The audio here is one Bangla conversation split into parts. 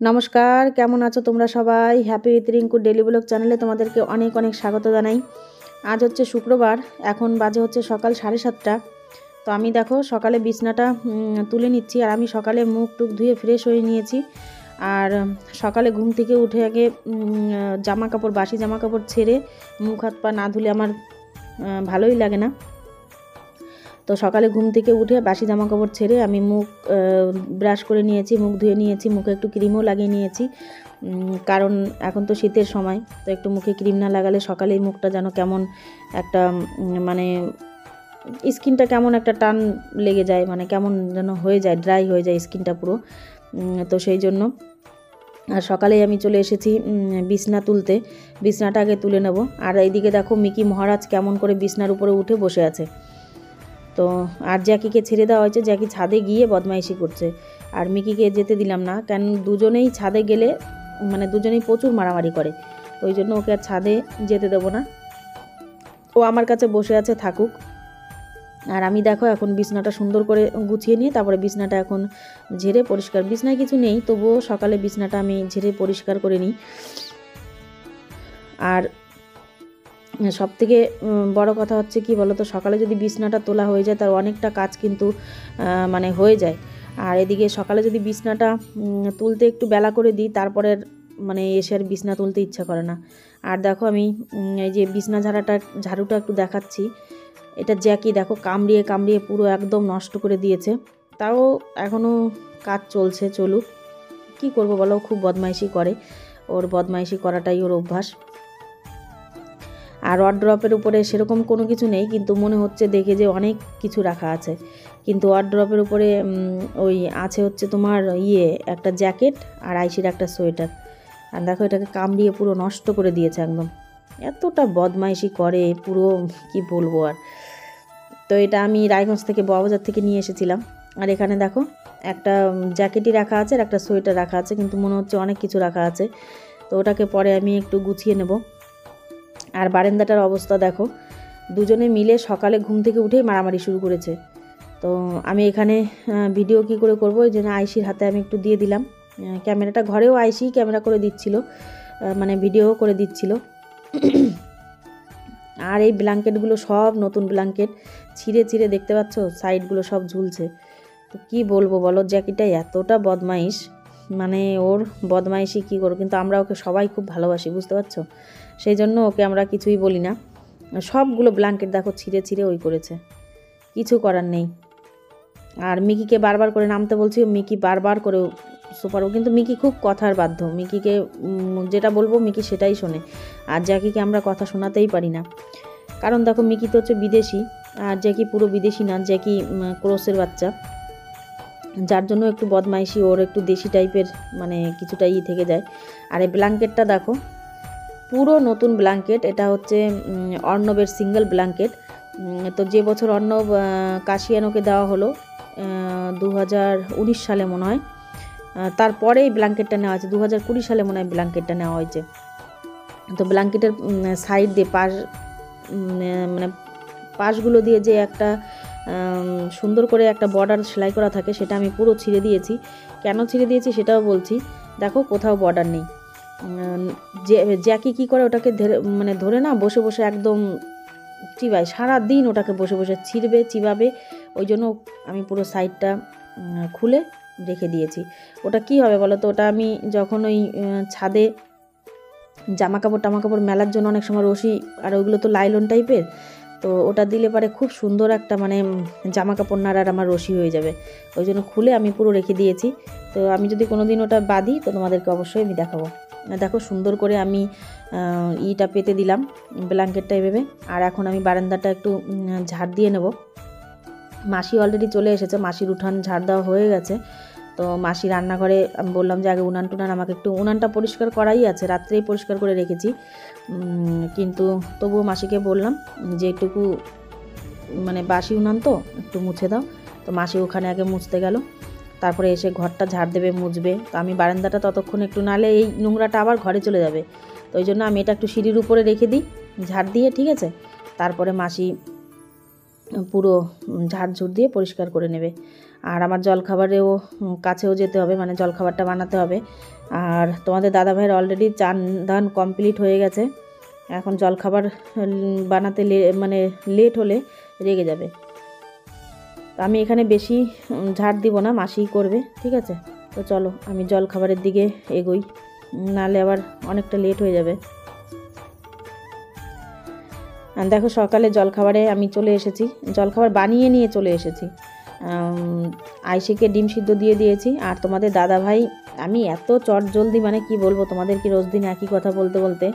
নমস্কার, কেমন আছো তোমরা সবাই? Happy with Rinku daily blog চ্যানেলে তোমাদেরকে অনেক অনেক স্বাগত জানাই। আজ হচ্ছে শুক্রবার, এখন বাজে হচ্ছে সকাল 7:30। তো আমি দেখো সকালে বিছনাটা তুলে নিচ্ছি। আর আমি সকালে মুখ টুক ধুয়ে ফ্রেশ হয়ে নিয়েছি। আর সকালে ঘুম থেকে উঠে আগে জামা কাপড়, বাসি জামা কাপড় ছেড়ে মুখ হাত পা না ধুলে আমার ভালোই লাগে না। তো সকালে ঘুম থেকে উঠে বাসি জামা কাপড় ছেড়ে আমি মুখ ব্রাশ করে নিয়েছি, মুখ ধুয়ে নিয়েছি, মুখে একটু ক্রিমও লাগিয়ে নিয়েছি। কারণ এখন তো শীতের সময়, তো একটু মুখে ক্রিম না লাগালে সকালেই মুখটা যেন কেমন একটা মানে স্কিনটা কেমন একটা টান লেগে যায়, মানে কেমন যেন হয়ে যায়, ড্রাই হয়ে যায় স্কিনটা পুরো। তো সেই জন্য আর সকালেই আমি চলে এসেছি বিছনা তুলতে। বিছনাটা আগে তুলে নেব। আর এইদিকে দেখো মিকি মহারাজ কেমন করে বিছনার উপরে উঠে বসে আছে। তো আর জ্যাকিকে ছেড়ে দেওয়া হয়েছে, জ্যাকি ছাদে গিয়ে বদমাইশি করছে। আর মিকিকে যেতে দিলাম না, কেন দুজনেই ছাদে গেলে মানে দুজনেই প্রচুর মারামারি করে। তো ওই জন্য ওকে আর ছাদে যেতে দেবো না, ও আমার কাছে বসে আছে, থাকুক। আর আমি দেখো এখন বিছনাটা সুন্দর করে গুছিয়ে নিয়ে তারপরে বিছনাটা এখন ঝেড়ে পরিষ্কার, বিছনায় কিছু নেই তবুও সকালে বিছনাটা আমি ঝেড়ে পরিষ্কার করে নিই। আর সবথেকে বড় কথা হচ্ছে কি বলো তো, সকালে যদি বিছনাটা তোলা হয়ে যায় তার অনেকটা কাজ কিন্তু মানে হয়ে যায়। আর এদিকে সকালে যদি বিছনাটা তুলতে একটু বেলা করে দিই, তারপরে মানে এসে আর বিছনা তুলতে ইচ্ছা করে না। আর দেখো আমি এই যে বিছনা ঝাড়ুটা একটু দেখাচ্ছি। এটা জ্যাকি দেখো কামড়িয়ে কামড়িয়ে পুরো একদম নষ্ট করে দিয়েছে। তাও এখনও কাজ চলছে, চলুক, কি করব বলো, খুব বদমাইশি করে, ওর বদমাইশি করাটাই ওর অভ্যাস। আর ওয়ার্ড্রপের উপরে সেরকম কোনো কিছু নেই, কিন্তু মনে হচ্ছে দেখে যে অনেক কিছু রাখা আছে। কিন্তু ওয়ার্ড্রপের উপরে ওই আছে হচ্ছে তোমার একটা জ্যাকেট আর আইসির একটা সোয়েটার। আর দেখো এটাকে কামড়িয়ে পুরো নষ্ট করে দিয়েছে একদম, এতটা বদমাইশি করে পুরো, কি বলবো আর। তো এটা আমি রায়গঞ্জ থেকে, বাজার থেকে নিয়ে এসেছিলাম। আর এখানে দেখো একটা জ্যাকেটই রাখা আছে আর একটা সোয়েটার রাখা আছে, কিন্তু মনে হচ্ছে অনেক কিছু রাখা আছে। তো ওটাকে পরে আমি একটু গুছিয়ে নেব। আর বারান্দাটার অবস্থা দেখো, দুজনে মিলে সকালে ঘুম থেকে উঠেই মারামারি শুরু করেছে। তো আমি এখানে ভিডিও কি করে করব, এই জন্য আইসির হাতে আমি একটু দিয়ে দিলাম ক্যামেরাটা। ঘরেও আইসি ক্যামেরা করে দিচ্ছিল, মানে ভিডিও করে দিচ্ছিল। আর এই ব্ল্যাঙ্কেটগুলো সব নতুন ব্ল্যাঙ্কেট, ছিঁড়ে ছিঁড়ে দেখতে পাচ্ছ সাইডগুলো সব ঝুলছে। তো কি বলবো বলো, জ্যাকিটা এতটা বদমাইশ, মানে ওর বদমাইশি কী করো, কিন্তু আমরা ওকে সবাই খুব ভালোবাসি, বুঝতে পারছো, সেই জন্য ওকে আমরা কিছুই বলি না। সবগুলো ব্ল্যাঙ্কেট দেখো ছিঁড়ে ছিঁড়ে ওই করেছে, কিছু করার নেই। আর মিকিকে বারবার করে নামতে বলছি, মিকি বারবার করে সুপারও, কিন্তু মিকি খুব কথার বাধ্য, মিকিকে যেটা বলবো মিকি সেটাই শোনে। আর জ্যাকিকে আমরা কথা শোনাতেই পারি না, কারণ দেখো মিকি তো হচ্ছে বিদেশি, আর জ্যাকি পুরো বিদেশি না, জ্যাকি ক্রোসের বাচ্চা, যার জন্য একটু বদমাইশি, ওর একটু দেশি টাইপের মানে কিছুটা থেকে যায়। আর এই ব্ল্যাঙ্কেটটা দেখো পুরো নতুন ব্ল্যাঙ্কেট, এটা হচ্ছে অর্ণবের সিঙ্গেল ব্ল্যাঙ্কেট। তো যে বছর অর্ণব কাশিয়ানোকে দেওয়া হলো 2019 সালে মনে হয়, তারপরে এই ব্ল্যাঙ্কেটটা নেওয়া হয়েছে, 2020 সালে মনে হয় ব্ল্যাঙ্কেটটা নেওয়া হয়েছে। তো ব্ল্যাঙ্কেটের সাইড দিয়ে মানে পাশগুলো দিয়ে যে একটা সুন্দর করে একটা বর্ডার সেলাই করা থাকে, সেটা আমি পুরো ছিঁড়ে দিয়েছি। কেন ছিঁড়ে দিয়েছি সেটাও বলছি। দেখো কোথাও বর্ডার নেই। জ্যাকি কী করে ওটাকে ধরে না বসে বসে একদম চিবায়, সারাদিন ওটাকে বসে বসে ছিঁড়বে চিবাবে, ওই জন্য আমি পুরো সাইডটা খুলে রেখে দিয়েছি। ওটা কি হবে বলো তো, ওটা আমি যখন ওই ছাদে জামা কাপড় মেলার জন্য অনেক সময় রশি, আর ওইগুলো তো লাইলন টাইপের, তো ওটা দিলে পারে খুব সুন্দর একটা মানে জামা কাপড় নাড়ার আমার রশি হয়ে যাবে, ওই জন্য খুলে আমি পুরো রেখে দিয়েছি। তো আমি যদি কোনো দিন ওটা বাঁধি তো তোমাদেরকে অবশ্যই আমি দেখাবো। দেখো সুন্দর করে আমি ইটা পেতে দিলাম ব্ল্যাঙ্কেটটা এভাবে। আর এখন আমি বারান্দাটা একটু ঝাড় দিয়ে নেব। মাসি অলরেডি চলে এসেছে, মাসির উঠান ঝাড় দেওয়া হয়ে গেছে। তো মাসি রান্নাঘরে আমি বললাম যে আগে উনান টুনান আমাকে একটু, উনানটা পরিষ্কার করাই আছে, রাত্রেই পরিষ্কার করে রেখেছি, কিন্তু তবুও মাসিকে বললাম যে একটুকু মানে বাসি উনান তো একটু মুছে দাও। তো মাসি ওখানে আগে মুছতে গেল, তারপরে এসে ঘরটা ঝাড় দেবে, মুছবে। তো আমি বারান্দাটা ততক্ষণ একটু, নালে এই নোংরাটা আবার ঘরে চলে যাবে, তো ওই জন্য আমি এটা একটু সিঁড়ির উপরে রেখে দিই ঝাড় দিয়ে, ঠিক আছে। তারপরে মাসি পুরো ঝাড়ঝুড় দিয়ে পরিষ্কার করে নেবে। আর আমার জলখাবারেও কাছেও যেতে হবে, মানে জলখাবারটা বানাতে হবে। আর তোমাদের দাদাভাইয়ের অলরেডি চান ধান কমপ্লিট হয়ে গেছে, এখন জলখাবার বানাতে মানে লেট হলে রেগে যাবে। তো আমি এখানে বেশি ঝাড় দিব না, মাসিই করবে, ঠিক আছে। তো চলো আমি জলখাবারের দিকে এগোই, নাহলে আবার অনেকটা লেট হয়ে যাবে। দেখো সকালে জলখাবারে আমি চলে এসেছি, জলখাবার বানিয়ে নিয়ে চলে এসেছি। আইসিকে ডিম সিদ্ধ দিয়ে দিয়েছি। আর তোমাদের দাদাভাই, আমি এত চটজলদি মানে কি বলবো তোমাদের, কি রোজ দিন একই কথা বলতে বলতে,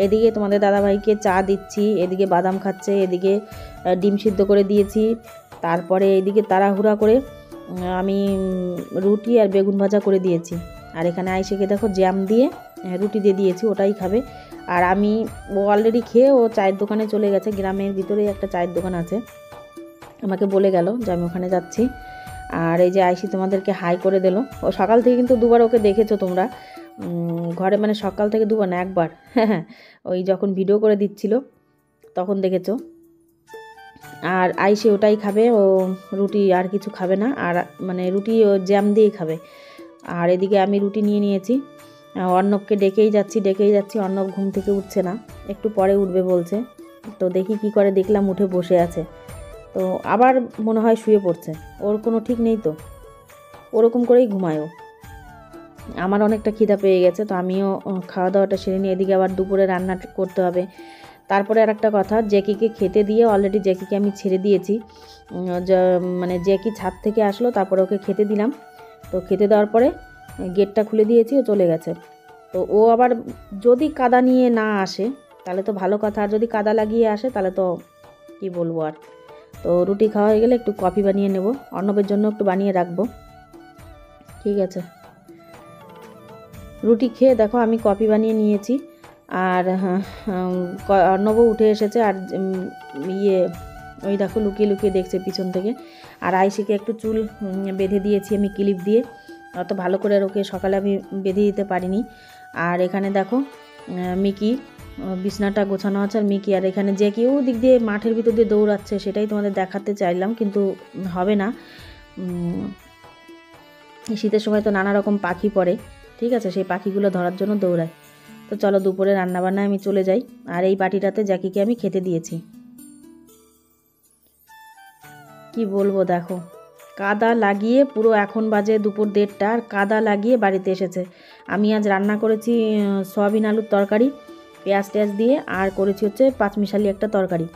এদিকে তোমাদের দাদাভাইকে চা দিচ্ছি, এদিকে বাদাম খাচ্ছে, এদিকে ডিম সিদ্ধ করে দিয়েছি। তারপরে এদিকে তাড়াহুড়া করে আমি রুটি আর বেগুন ভাজা করে দিয়েছি। আর এখানে আইসিকে দেখো জ্যাম দিয়ে রুটি দিয়ে দিয়েছি, ওটাই খাবে। আর আমি, ও অলরেডি খেয়ে ও চায়ের দোকানে চলে গেছে, গ্রামের ভিতরেই একটা চায়ের দোকান আছে, আমাকে বলে গেল যে আমি ওখানে যাচ্ছি। আর এই যে আইসি তোমাদেরকে হাই করে দিল। ও সকাল থেকে কিন্তু দুবার ওকে দেখেছো তোমরা ঘরে, মানে সকাল থেকে দুবার না, একবার ওই যখন ভিডিও করে দিচ্ছিল তখন দেখেছো। আর আইসি ওটাই খাবে, ও রুটি আর কিছু খাবে না, আর মানে রুটি ও জ্যাম দিয়েই খাবে। আর এদিকে আমি রুটি নিয়ে নিয়েছি, অর্ণবকে ডেকেই যাচ্ছি, অর্ণব ঘুম থেকে উঠছে না, একটু পরে উঠবে বলছে। তো দেখি কি করে, দেখলাম উঠে বসে আছে, তো আবার মনে হয় শুয়ে পড়ছে, ওর কোনো ঠিক নেই, তো ওরকম করেই ঘুমায়ও। আমার অনেকটা খিদা পেয়ে গেছে, তো আমিও খাওয়া দাওয়াটা সেরে নিয়ে এদিকে আবার দুপুরে রান্না করতে হবে। তারপরে আর একটা কথা, জ্যাকিকে খেতে দিয়ে অলরেডি জ্যাকিকে আমি ছেড়ে দিয়েছি, মানে জ্যাকি ছাদ থেকে আসলো, তারপরে ওকে খেতে দিলাম। তো খেতে দেওয়ার পরে গেটটা খুলে দিয়েছি, ও চলে গেছে। তো ও আবার যদি কাদা নিয়ে না আসে তাহলে তো ভালো কথা, আর যদি কাদা লাগিয়ে আসে তাহলে তো কি বলবো আর। তো রুটি খাওয়া হয়ে গেলে একটু কফি বানিয়ে নেব, অর্ণবের জন্য একটু বানিয়ে রাখবো, ঠিক আছে। রুটি খেয়ে দেখো আমি কফি বানিয়ে নিয়েছি। আর অর্ণবও উঠে এসেছে, আর ওই দেখো লুকিয়ে লুকিয়ে দেখছে পিছন থেকে। আর আইসিকে একটু চুল বেঁধে দিয়েছি আমি ক্লিপ দিয়ে, অত ভালো করে ওকে সকালে আমি বেঁধে দিতে পারিনি। আর এখানে দেখো মিকি, বিছনাটা গোছানো আছে, আর মিকি, আর এখানে যে কেউ দিক দিয়ে মাঠের ভিতর দিয়ে দৌড়াচ্ছে, সেটাই তোমাদের দেখাতে চাইলাম, কিন্তু হবে না। শীতের সময় তো নানা রকম পাখি পড়ে, ঠিক আছে, সেই পাখিগুলো ধরার জন্য দৌড়ায়। তো চলো দুপুরে রান্নাবান্নায় আমি চলে যাই। আর এই বাটিটাতে জ্যাকিকে আমি খেতে দিয়েছি। কি বলবো দেখো, কাদা লাগিয়ে পুরো, এখন বাজে দুপুর 1:30, আর কাদা লাগিয়ে বাড়িতে এসেছে। আমি আজ রান্না করেছি সয়াবিন আলুর তরকারি, পেঁয়াজ টেয়াজ দিয়ে, আর করেছি হচ্ছে পাঁচমিশালি একটা তরকারি।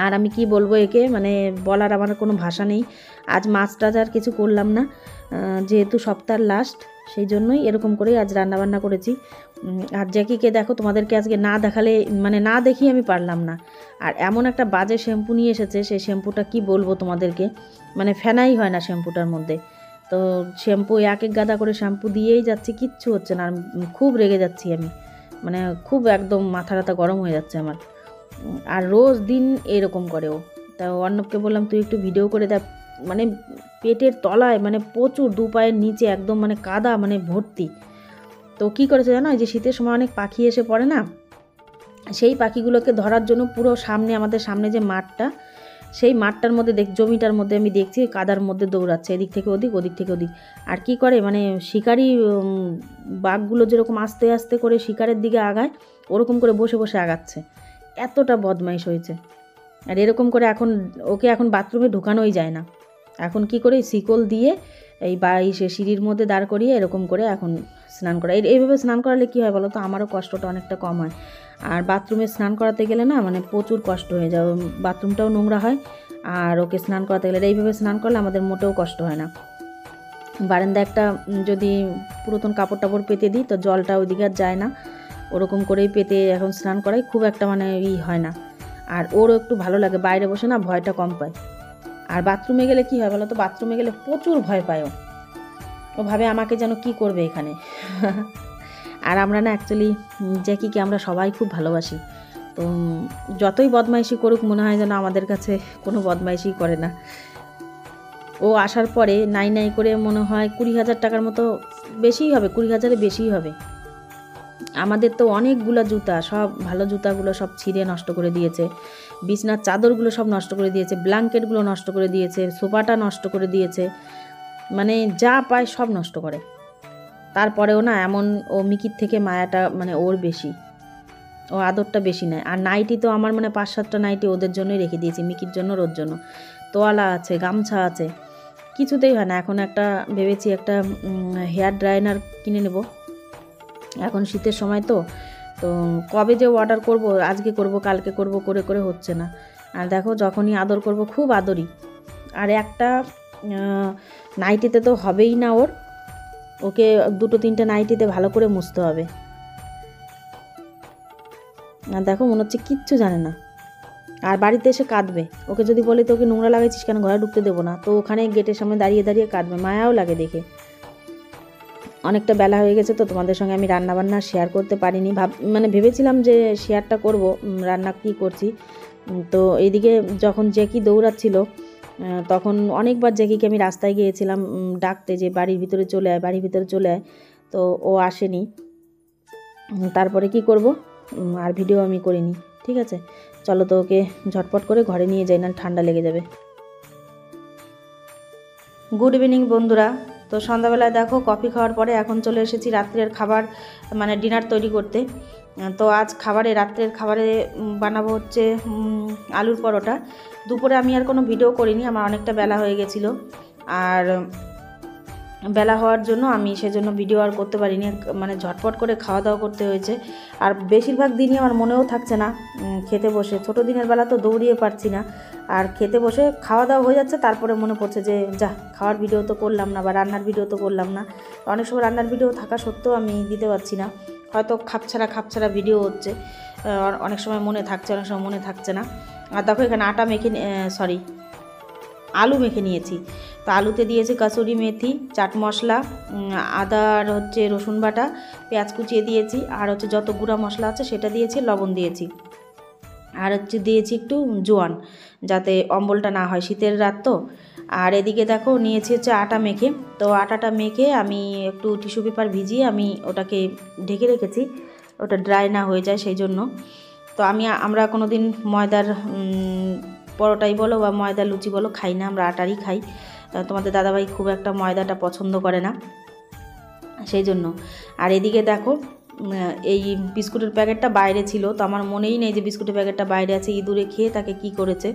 আর আমি কি বলবো একে, মানে বলার আমার কোনো ভাষা নেই। আজ মাছ টাছ আর কিছু করলাম না, যেহেতু সপ্তাহের লাস্ট, সেই জন্যই এরকম করেই আজ রান্নাবান্না করেছি। আর জ্যাকিকে দেখো, তোমাদেরকে আজকে না দেখালে, মানে না দেখি আমি পারলাম না। আর এমন একটা বাজে শ্যাম্পু নিয়ে এসেছে, সেই শ্যাম্পুটা কি বলবো তোমাদেরকে, মানে ফেনাই হয় না শ্যাম্পুটার মধ্যে। তো শ্যাম্পু এক গাদা করে শ্যাম্পু দিয়েই যাচ্ছি, কিচ্ছু হচ্ছে না। আর খুব রেগে যাচ্ছি আমি, মানে খুব একদম মাথা টাথা গরম হয়ে যাচ্ছে আমার। আর রোজ দিন এরকম করে ও। তা অর্ণবকে বললাম তুই একটু ভিডিও করে দেখ, মানে পেটের তলায় মানে প্রচুর, 2 পায়ের নিচে একদম মানে কাদা, মানে ভর্তি। তো কী করেছে জানো, যে শীতের সময় অনেক পাখি এসে পড়ে না, সেই পাখিগুলোকে ধরার জন্য পুরো সামনে, আমাদের সামনে যে মাঠটা, সেই মাঠটার মধ্যে জমিটার মধ্যে আমি দেখছি কাদার মধ্যে দৌড়াচ্ছে, এদিক থেকে ওদিক, ওদিক থেকে ওদিক। আর কি করে, মানে শিকারি বাঘগুলো যেরকম আস্তে আস্তে করে শিকারের দিকে আগায়, ওরকম করে বসে বসে আগাচ্ছে। এতটা বদমাইশ হয়েছে। আর এরকম করে ওকে এখন বাথরুমে ঢুকানোই যায় না। এখন কি করে, শিকল দিয়ে এই সিঁড়ির মধ্যে দাঁড় করিয়ে এরকম করে এখন স্নান করা। এইভাবে স্নান করালে কী হয় বলো তো, আমারও কষ্টটা অনেকটা কম হয়। আর বাথরুমে স্নান করাতে গেলে না, মানে প্রচুর কষ্ট হয়ে যায়, বাথরুমটাও নোংরা হয়। আর ওকে স্নান করাতে গেলে, এইভাবে স্নান করলে আমাদের মোটেও কষ্ট হয় না। বারান্দা একটা যদি পুরাতন কাপড় টাপড় পেতে দিই, তো জলটা ওইদিকে আর যায় না, ওরকম করেই পেতে এখন স্নান করাই, খুব একটা মানে হয় না। আর ওরও একটু ভালো লাগে, বাইরে বসে না ভয়টা কম পায়। আর বাথরুমে গেলে কি হয় বলো তো, বাথরুমে গেলে প্রচুর ভয় পায় ও ভাবে আমাকে যেন কি করবে এখানে। আর আমরা না অ্যাকচুয়ালি জ্যাকিকে আমরা সবাই খুব ভালোবাসি, তো যতই বদমাইশি করুক মনে হয় যেন আমাদের কাছে কোনো বদমাইশি করে না। ও আসার পরে নাই নাই করে মনে হয় 20,000 টাকার মতো বেশিই হবে, 20,000-এর বেশিই হবে। আমাদের তো অনেকগুলো জুতা, সব ভালো জুতাগুলো সব ছিঁড়ে নষ্ট করে দিয়েছে, বিছনার চাদরগুলো সব নষ্ট করে দিয়েছে, ব্ল্যাঙ্কেটগুলো নষ্ট করে দিয়েছে, সোফাটা নষ্ট করে দিয়েছে, মানে যা পায় সব নষ্ট করে। তারপরেও না এমন, ও মিকির থেকে মায়াটা মানে ওর বেশি, ও আদরটা বেশি নেয়। আর নাইটি তো আমার মানে 5-7টা নাইটি ওদের জন্যই রেখে দিয়েছি, মিকির জন্য, ওর জন্য। তোয়ালা আছে, গামছা আছে, কিছুতেই হয় না। এখন একটা ভেবেছি একটা হেয়ার ড্রায়ার কিনে নেব, এখন শীতের সময় তো কবে যে অর্ডার করব, আজকে করব কালকে করব করে করে হচ্ছে না। আর দেখো যখনই আদর করব খুব আদরই। আর একটা নাইটিতে তো হবেই না, ওকে 2-3টে নাইটিতে ভালো করে মুছতে হবে। আর দেখো মনে হচ্ছে কিচ্ছু জানে না, আর বাড়িতে এসে কাঁদবে। ওকে যদি বলে তোকে নোংরা লাগাইছিস কেন, ঘরে ঢুকতে দেবো না, তো ওখানে গেটের সামনে দাঁড়িয়ে দাঁড়িয়ে কাঁদবে, মায়াও লাগে দেখে। অনেকটা বেলা হয়ে গেছে তো তোমাদের সঙ্গে আমি রান্নাবান্না শেয়ার করতে পারিনি, মানে ভেবেছিলাম যে শেয়ারটা করব রান্না কি করছি। তো এইদিকে যখন জ্যাকি দৌড়াচ্ছিল তখন অনেকবার জ্যাকিকে আমি রাস্তায় গিয়েছিলাম ডাকতে যে বাড়ির ভিতরে চলে আয়, বাড়ির ভিতরে চলে আয়, তো ও আসেনি। তারপরে কি করব, আর ভিডিও আমি করিনি। ঠিক আছে, চলো তো ওকে ঝটপট করে ঘরে নিয়ে যাই, না ঠান্ডা লেগে যাবে। গুড ইভিনিং বন্ধুরা। তো সন্ধ্যাবেলায় দেখো কফি খাওয়ার পরে এখন চলে এসেছি রাত্রের খাবার মানে ডিনার তৈরি করতে। তো আজ রাত্রের খাবারে বানাবো হচ্ছে আলুর পরোটা। দুপুরে আমি আর কোনো ভিডিও করিনি, আমার অনেকটা বেলা হয়ে গেছিলো, আর বেলা হওয়ার জন্য আমি সেজন্য ভিডিও আর করতে পারিনি, মানে ঝটপট করে খাওয়া দাওয়া করতে হয়েছে। আর বেশিরভাগ দিনই আমার মনেও থাকছে না খেতে বসে, ছোটো দিনের বেলা তো দৌড়িয়ে পারছি না, আর খেতে বসে খাওয়া দাওয়া হয়ে যাচ্ছে, তারপরে মনে পড়ছে যে যা খাওয়ার ভিডিও তো করলাম না, বা রান্নার ভিডিও তো করলাম না। অনেক সময় রান্নার ভিডিও থাকা সত্ত্বেও আমি দিতে পারছি না, হয়তো খাপছাড়া ভিডিও হচ্ছে, অনেক সময় মনে থাকছে, অনেক সময় মনে থাকছে না। আর দেখো এখানে আলু মেখে নিয়েছি। তো আলুতে দিয়েছি কাসুরি মেথি, চাট মশলা, আদা আর হচ্ছে রসুন বাটা, পেঁয়াজ কুচিয়ে দিয়েছি, আর হচ্ছে যত গুঁড়া মশলা আছে সেটা দিয়েছি, লবণ দিয়েছি, আর হচ্ছে দিয়েছি একটু জোয়ান, যাতে অম্বলটা না হয়, শীতের রাত তো। আর এদিকে দেখো নিয়েছি হচ্ছে আটা মেখে। তো আটাটা মেখে আমি একটু টিস্যু পেপার ভিজিয়ে আমি ওটাকে ঢেকে রেখেছি, ওটা ড্রাই না হয়ে যায় সেই জন্য। তো আমরা কোনো দিন ময়দার পরোটাই বলো বা ময়দা লুচি বলো খাই না, আমরা আটারই খাই। তোমাদের দাদাভাই খুব একটা ময়দাটা পছন্দ করে না সেই জন্য। আর এদিকে দেখো এই বিস্কুটের প্যাকেটটা বাইরে ছিল, তো আমার মনেই নেই যে বিস্কুটের প্যাকেটটা বাইরে আছে, ইঁদুরে খেয়ে তাকে কি করেছে।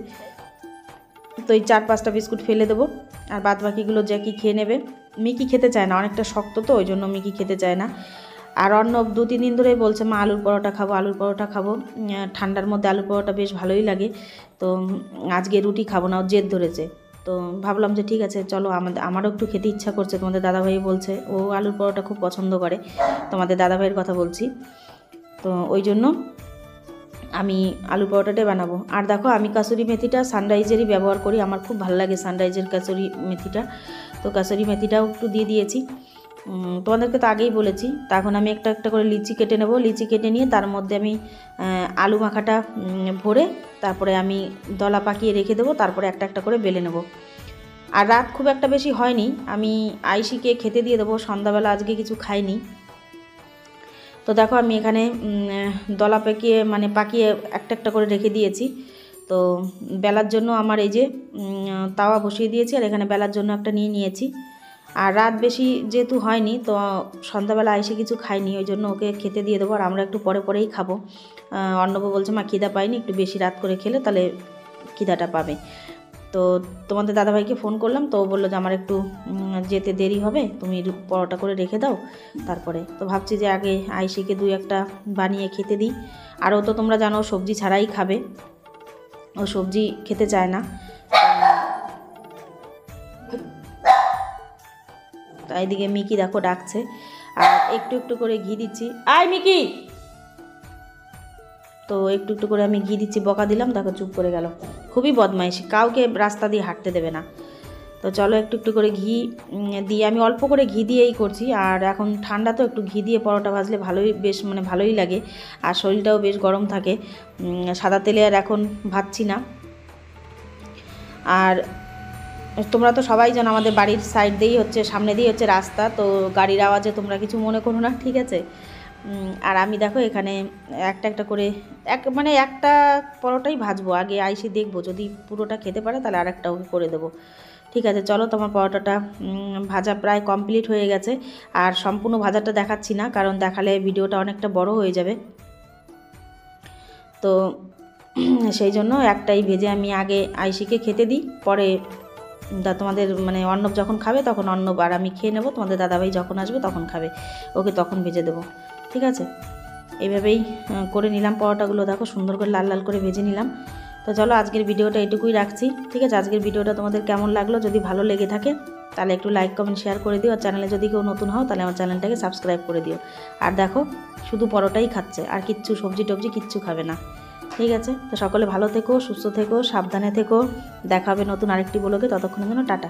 তো এই 4-5টা বিস্কুট ফেলে দেবো, আর বাদ বাকিগুলো জ্যাকি খেয়ে নেবে। মিকি খেতে চায় না, অনেকটা শক্ত তো, ওই জন্য মিকি খেতে চায় না। আর অন্য 2-3 দিন ধরেই বলছে মা আলুর পরোটা খাবো, ঠান্ডার মধ্যে আলুর পরোটা বেশ ভালোই লাগে। তো আজকে রুটি খাবো না, ও জেদ ধরেছে। তো ভাবলাম যে ঠিক আছে চলো, আমারও একটু খেতে ইচ্ছা করছে, তোমাদের দাদাভাই বলছে ও আলুর পরোটা খুব পছন্দ করে, তোমাদের দাদাভাইয়ের কথা বলছি। তো ওই জন্য আমি আলু পরোটাটাই বানাবো। আর দেখো আমি কাসুরি মেথিটা সানরাইজেরই ব্যবহার করি, আমার খুব ভালো লাগে সানরাইজের কাসুরি মেথিটা। তো কাসুরি মেথিটাও একটু দিয়ে দিয়েছি, তোমাদেরকে তো আগেই বলেছি। তা এখন আমি একটা একটা করে লিচি কেটে নেব, লিচি কেটে নিয়ে তার মধ্যে আমি আলু মাখাটা ভরে তারপরে আমি দলা পাকিয়ে রেখে দেবো, তারপরে একটা একটা করে বেলে নেব। আর রাত খুব একটা বেশি হয়নি, আমি আইসিকে খেতে দিয়ে দেবো, সন্ধ্যাবেলা আজকে কিছু খাইনি। তো দেখো আমি এখানে দলা পাকিয়ে একটা একটা করে রেখে দিয়েছি। তো বেলার জন্য আমার এই যে তাওয়া বসিয়ে দিয়েছি, আর এখানে বেলার জন্য একটা নিয়ে নিয়েছি। আর রাত বেশি যেহেতু হয়নি, তো সন্ধ্যাবেলা এসে কিছু খাইনি, ওই জন্য ওকে খেতে দিয়ে দেবো, আর আমরা একটু পরেই খাবো। অর্ণব বলছে মা খিদা পাইনি, একটু বেশি রাত করে খেলে তাহলে খিদাটা পাবে। তো তোমাদের দাদাভাইকে ফোন করলাম, তো ও বললো যে আমার একটু যেতে দেরি হবে, তুমি পরোটা করে রেখে দাও তারপরে। তো ভাবছি যে আগে আইসিকে 2-1টা বানিয়ে খেতে দিই। আর ও তো তোমরা জানো সবজি ছাড়াই খাবে, ও সবজি খেতে চায় না। তাই দিকে মিকি দেখো ডাকছে, আর একটু একটু করে ঘি দিচ্ছি। আয় মিকি, তো একটু একটু করে আমি ঘি দিচ্ছি, বকা দিলাম, দেখো চুপ করে গেল। খুবই বদমাইশ, কাউকে রাস্তা দিয়ে হাঁটতে দেবে না। তো চলো একটু একটু করে ঘি দিয়ে, আমি অল্প করে ঘি দিয়েই করছি। আর এখন ঠান্ডা তো, একটু ঘি দিয়ে পরোটা ভাজলে ভালোই লাগে, আর শরীরটাও বেশ গরম থাকে। সাদা তেলে আর এখন ভাজছি না। আর তোমরা তো সবাই জানো আমাদের বাড়ির সামনে দিয়েই হচ্ছে রাস্তা, তো গাড়ির আওয়াজে তোমরা কিছু মনে করো না, ঠিক আছে। আর আমি দেখো এখানে একটা একটা করে মানে একটা পরোটাই ভাজবো, আগে আইসি দেখবো, যদি পুরোটা খেতে পারে তাহলে আর একটা ওকে করে দেবো। ঠিক আছে, চলো তোমার পরোটাটা ভাজা প্রায় কমপ্লিট হয়ে গেছে। আর সম্পূর্ণ ভাজাটা দেখাচ্ছি না, কারণ দেখালে ভিডিওটা অনেকটা বড় হয়ে যাবে। তো সেই জন্য একটাই ভেজে আমি আগে আইসিকে খেতে দিই, পরে তোমাদের মানে অর্ণব যখন খাবে তখন অর্ণব আর আমি খেয়ে নেবো, তোমাদের দাদাভাই যখন আসবে তখন খাবে, ওকে তখন ভেজে দেবো। ঠিক আছে, এইভাবেই করে নিলাম পরোটাগুলো, দেখো সুন্দর করে লাল লাল করে ভেজে নিলাম। তো চলো আজকের ভিডিওটা এটুকুই রাখছি। ঠিক আছে, আজকের ভিডিওটা তোমাদের কেমন লাগলো, যদি ভালো লেগে থাকে তাহলে একটু লাইক কমেন্ট শেয়ার করে দিও। আর চ্যানেলে যদি কেউ নতুন হও তাহলে আমার চ্যানেলটাকে সাবস্ক্রাইব করে দিও। আর দেখো শুধু পরোটাই খাচ্ছে, আর কিচ্ছু সবজি টবজি কিচ্ছু খাবে না। ঠিক আছে, তো সকলে ভালো থেকো, সুস্থ থেকো, সাবধানে থেকো। দেখা হবে নতুন আরেকটি ব্লগে, ততক্ষণের জন্য টাটা।